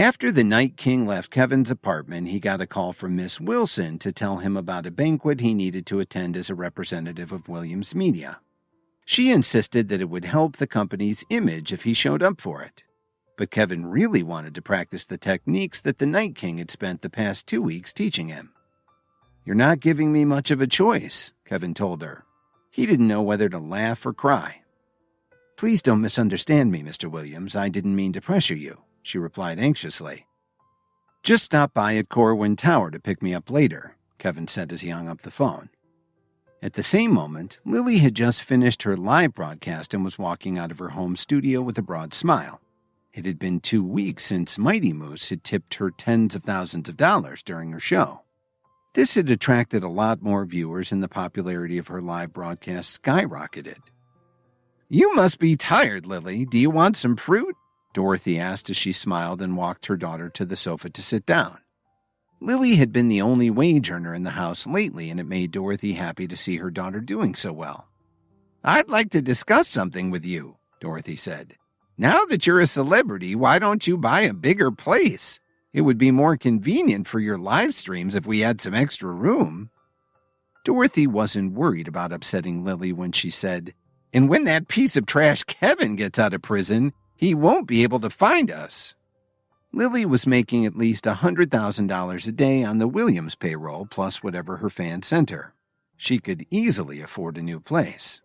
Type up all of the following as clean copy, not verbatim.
After the Night King left Kevin's apartment, he got a call from Miss Wilson to tell him about a banquet he needed to attend as a representative of Williams Media. She insisted that it would help the company's image if he showed up for it. But Kevin really wanted to practice the techniques that the Night King had spent the past 2 weeks teaching him. "You're not giving me much of a choice," Kevin told her. He didn't know whether to laugh or cry. "Please don't misunderstand me, Mr. Williams. I didn't mean to pressure you," she replied anxiously. "Just stop by at Corwin Tower to pick me up later," Kevin said as he hung up the phone. At the same moment, Lily had just finished her live broadcast and was walking out of her home studio with a broad smile. It had been 2 weeks since Mighty Moose had tipped her tens of thousands of dollars during her show. This had attracted a lot more viewers, and the popularity of her live broadcast skyrocketed. "You must be tired, Lily. Do you want some fruit?" Dorothy asked as she smiled and walked her daughter to the sofa to sit down. Lily had been the only wage earner in the house lately, and it made Dorothy happy to see her daughter doing so well. "I'd like to discuss something with you," Dorothy said. "Now that you're a celebrity, why don't you buy a bigger place? It would be more convenient for your live streams if we had some extra room." Dorothy wasn't worried about upsetting Lily when she said, "And when that piece of trash Kevin gets out of prison, he won't be able to find us." Lily was making at least $100,000 a day on the Williams payroll, plus whatever her fans sent her. She could easily afford a new place.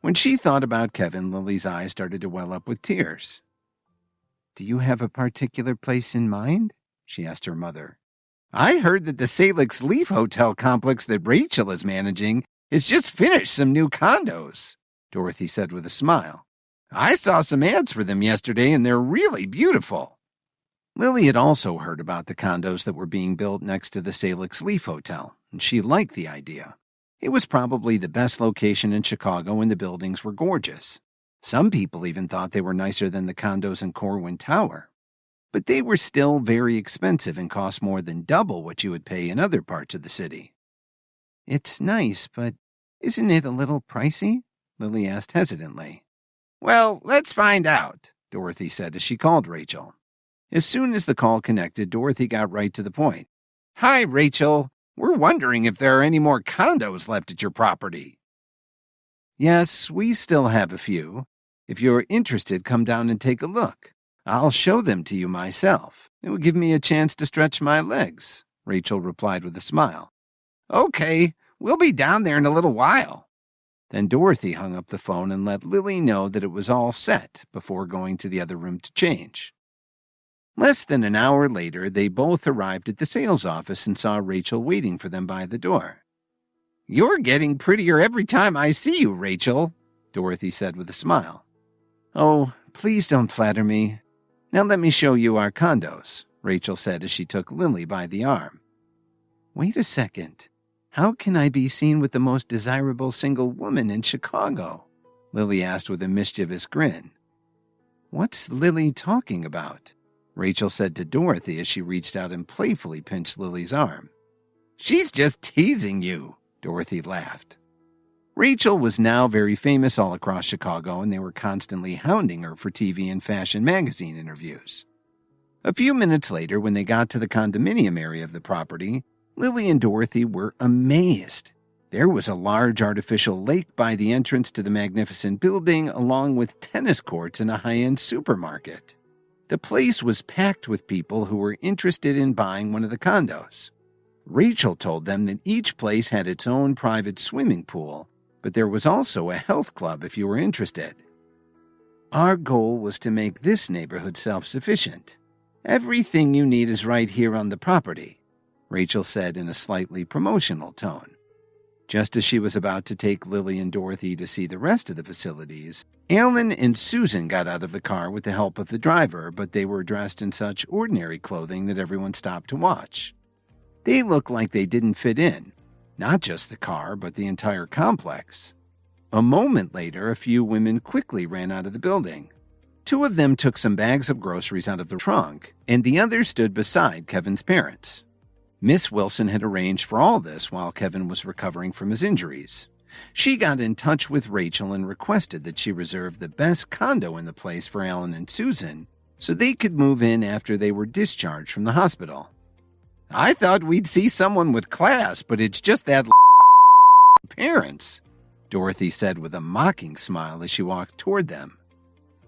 When she thought about Kevin, Lily's eyes started to well up with tears. "Do you have a particular place in mind?" she asked her mother. "I heard that the Salix Leaf Hotel complex that Rachel is managing has just finished some new condos," Dorothy said with a smile. "I saw some ads for them yesterday, and they're really beautiful." Lily had also heard about the condos that were being built next to the Salix Leaf Hotel, and she liked the idea. It was probably the best location in Chicago, and the buildings were gorgeous. Some people even thought they were nicer than the condos in Corwin Tower. But they were still very expensive and cost more than double what you would pay in other parts of the city. "It's nice, but isn't it a little pricey?" Lily asked hesitantly. "Well, let's find out," Dorothy said as she called Rachel. As soon as the call connected, Dorothy got right to the point. "Hi, Rachel. We're wondering if there are any more condos left at your property." "Yes, we still have a few. If you're interested, come down and take a look. I'll show them to you myself. It will give me a chance to stretch my legs," Rachel replied with a smile. "Okay, we'll be down there in a little while." Then Dorothy hung up the phone and let Lily know that it was all set before going to the other room to change. Less than an hour later, they both arrived at the sales office and saw Rachel waiting for them by the door. "You're getting prettier every time I see you, Rachel," Dorothy said with a smile. "Oh, please don't flatter me. Now let me show you our condos," Rachel said as she took Lily by the arm. "Wait a second. How can I be seen with the most desirable single woman in Chicago?" Lily asked with a mischievous grin. "What's Lily talking about?" Rachel said to Dorothy as she reached out and playfully pinched Lily's arm. "She's just teasing you," Dorothy laughed. Rachel was now very famous all across Chicago, and they were constantly hounding her for TV and fashion magazine interviews. A few minutes later, when they got to the condominium area of the property, Lily and Dorothy were amazed. There was a large artificial lake by the entrance to the magnificent building, along with tennis courts and a high-end supermarket. The place was packed with people who were interested in buying one of the condos. Rachel told them that each place had its own private swimming pool, but there was also a health club if you were interested. "Our goal was to make this neighborhood self-sufficient. Everything you need is right here on the property," Rachel said in a slightly promotional tone. Just as she was about to take Lily and Dorothy to see the rest of the facilities, Alan and Susan got out of the car with the help of the driver, but they were dressed in such ordinary clothing that everyone stopped to watch. They looked like they didn't fit in, not just the car, but the entire complex. A moment later, a few women quickly ran out of the building. Two of them took some bags of groceries out of the trunk, and the others stood beside Kevin's parents. Miss Wilson had arranged for all this while Kevin was recovering from his injuries. She got in touch with Rachel and requested that she reserve the best condo in the place for Alan and Susan so they could move in after they were discharged from the hospital. I thought we'd see someone with class, but it's just that parents, Dorothy said with a mocking smile as she walked toward them.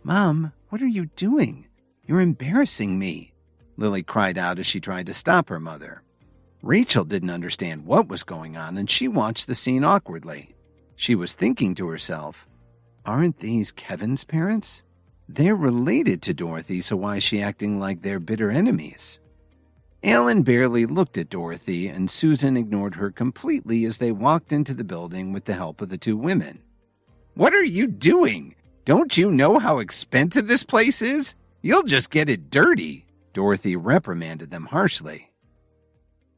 Mom, what are you doing? You're embarrassing me, Lily cried out as she tried to stop her mother. Rachel didn't understand what was going on, and she watched the scene awkwardly. She was thinking to herself, aren't these Kevin's parents? They're related to Dorothy, so why is she acting like they're bitter enemies? Alan barely looked at Dorothy, and Susan ignored her completely as they walked into the building with the help of the two women. What are you doing? Don't you know how expensive this place is? You'll just get it dirty, Dorothy reprimanded them harshly.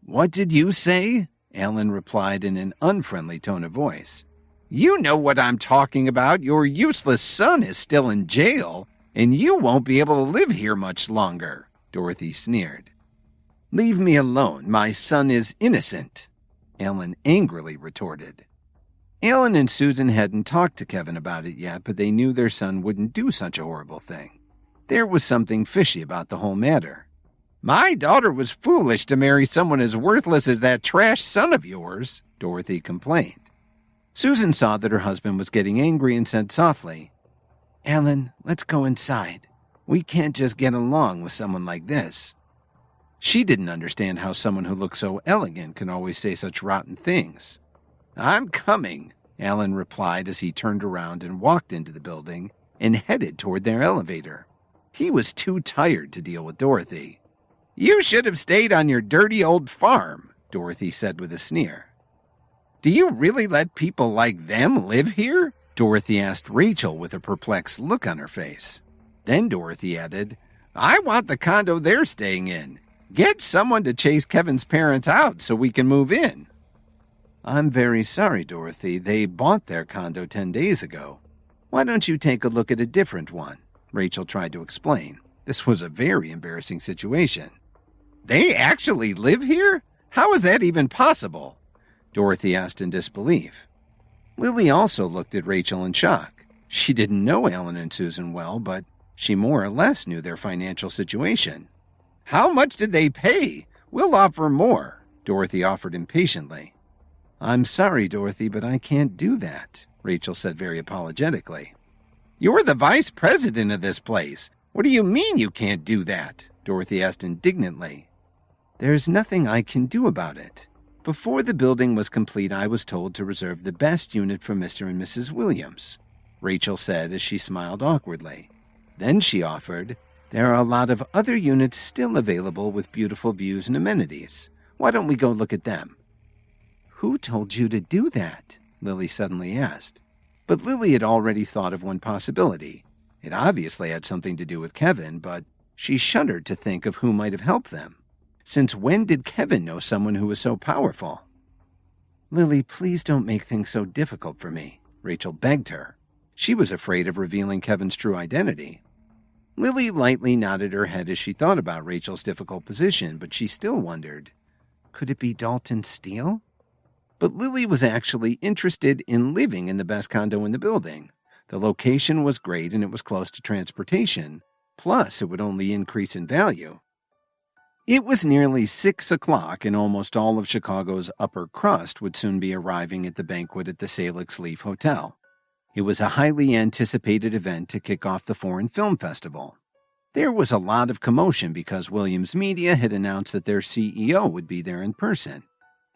What did you say? Alan replied in an unfriendly tone of voice. You know what I'm talking about. Your useless son is still in jail, and you won't be able to live here much longer, Dorothy sneered. Leave me alone. My son is innocent, Alan angrily retorted. Alan and Susan hadn't talked to Kevin about it yet, but they knew their son wouldn't do such a horrible thing. There was something fishy about the whole matter. My daughter was foolish to marry someone as worthless as that trash son of yours, Dorothy complained. Susan saw that her husband was getting angry and said softly, Alan, let's go inside. We can't just get along with someone like this. She didn't understand how someone who looked so elegant can always say such rotten things. I'm coming, Alan replied as he turned around and walked into the building and headed toward their elevator. He was too tired to deal with Dorothy. You should have stayed on your dirty old farm, Dorothy said with a sneer. Do you really let people like them live here? Dorothy asked Rachel with a perplexed look on her face. Then Dorothy added, I want the condo they're staying in. Get someone to chase Kevin's parents out so we can move in. I'm very sorry, Dorothy. They bought their condo 10 days ago. Why don't you take a look at a different one? Rachel tried to explain. This was a very embarrassing situation. They actually live here? How is that even possible? Dorothy asked in disbelief. Lily also looked at Rachel in shock. She didn't know Alan and Susan well, but she more or less knew their financial situation. How much did they pay? We'll offer more, Dorothy offered impatiently. I'm sorry, Dorothy, but I can't do that, Rachel said very apologetically. You're the vice president of this place. What do you mean you can't do that? Dorothy asked indignantly. There's nothing I can do about it. Before the building was complete, I was told to reserve the best unit for Mr. and Mrs. Williams, Rachel said as she smiled awkwardly. Then she offered, there are a lot of other units still available with beautiful views and amenities. Why don't we go look at them? Who told you to do that? Lily suddenly asked. But Lily had already thought of one possibility. It obviously had something to do with Kevin, but she shuddered to think of who might have helped them. Since when did Kevin know someone who was so powerful? Lily, please don't make things so difficult for me, Rachel begged her. She was afraid of revealing Kevin's true identity. Lily lightly nodded her head as she thought about Rachel's difficult position, but she still wondered, could it be Dalton Steele? But Lily was actually interested in living in the best condo in the building. The location was great and it was close to transportation, plus it would only increase in value. It was nearly 6 o'clock and almost all of Chicago's upper crust would soon be arriving at the banquet at the Salix Leaf Hotel. It was a highly anticipated event to kick off the Foreign Film Festival. There was a lot of commotion because Williams Media had announced that their CEO would be there in person.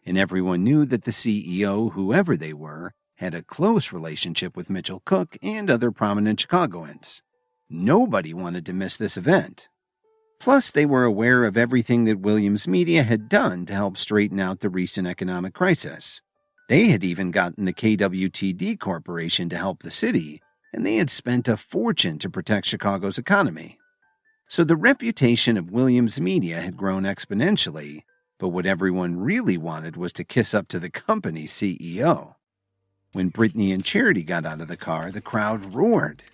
And everyone knew that the CEO, whoever they were, had a close relationship with Mitchell Cook and other prominent Chicagoans. Nobody wanted to miss this event. Plus, they were aware of everything that Williams Media had done to help straighten out the recent economic crisis. They had even gotten the KWTD Corporation to help the city, and they had spent a fortune to protect Chicago's economy. So the reputation of Williams Media had grown exponentially, but what everyone really wanted was to kiss up to the company's CEO. When Brittany and Charity got out of the car, the crowd roared.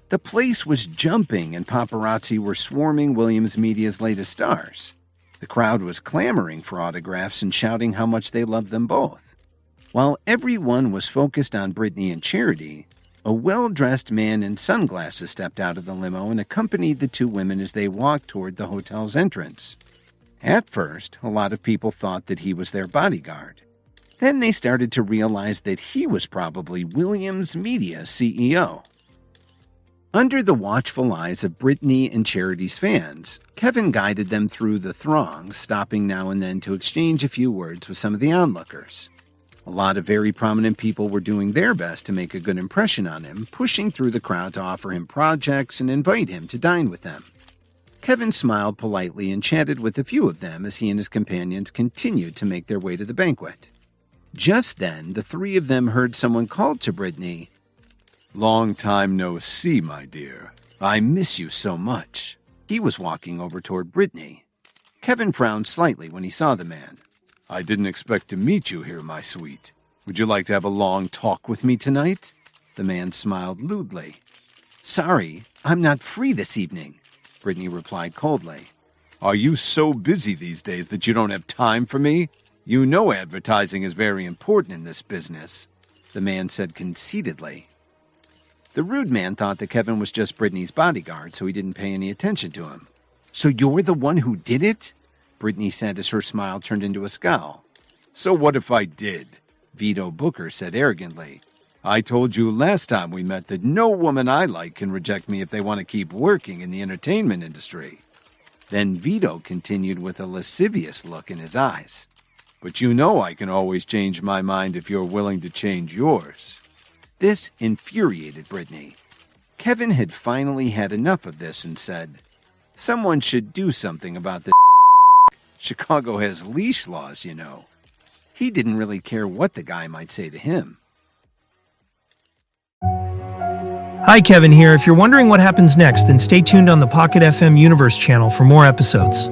The place was jumping and paparazzi were swarming Williams Media's latest stars. The crowd was clamoring for autographs and shouting how much they loved them both. While everyone was focused on Brittany and Charity, A well-dressed man in sunglasses stepped out of the limo and accompanied the two women as they walked toward the hotel's entrance. At first, a lot of people thought that he was their bodyguard. Then they started to realize that he was probably Williams Media's CEO. Under the watchful eyes of Brittany and Charity's fans, Kevin guided them through the throng, stopping now and then to exchange a few words with some of the onlookers. A lot of very prominent people were doing their best to make a good impression on him, pushing through the crowd to offer him projects and invite him to dine with them. Kevin smiled politely and chatted with a few of them as he and his companions continued to make their way to the banquet. Just then, the three of them heard someone call to Brittany, "Long time no see, my dear. I miss you so much." He was walking over toward Brittany. Kevin frowned slightly when he saw the man. "I didn't expect to meet you here, my sweet. Would you like to have a long talk with me tonight?" The man smiled lewdly. "Sorry, I'm not free this evening," Brittany replied coldly. "Are you so busy these days that you don't have time for me? You know advertising is very important in this business," the man said conceitedly. The rude man thought that Kevin was just Brittany's bodyguard, so he didn't pay any attention to him. "So you're the one who did it?" Brittany said as her smile turned into a scowl. "So what if I did?" Vito Booker said arrogantly. "I told you last time we met that no woman I like can reject me if they want to keep working in the entertainment industry." Then Vito continued with a lascivious look in his eyes. "But you know I can always change my mind if you're willing to change yours." This infuriated Brittany. Kevin had finally had enough of this and said, "Someone should do something about this. Chicago has leash laws, you know." He didn't really care what the guy might say to him. Hi, Kevin here. If you're wondering what happens next, then stay tuned on the Pocket FM Universe channel for more episodes.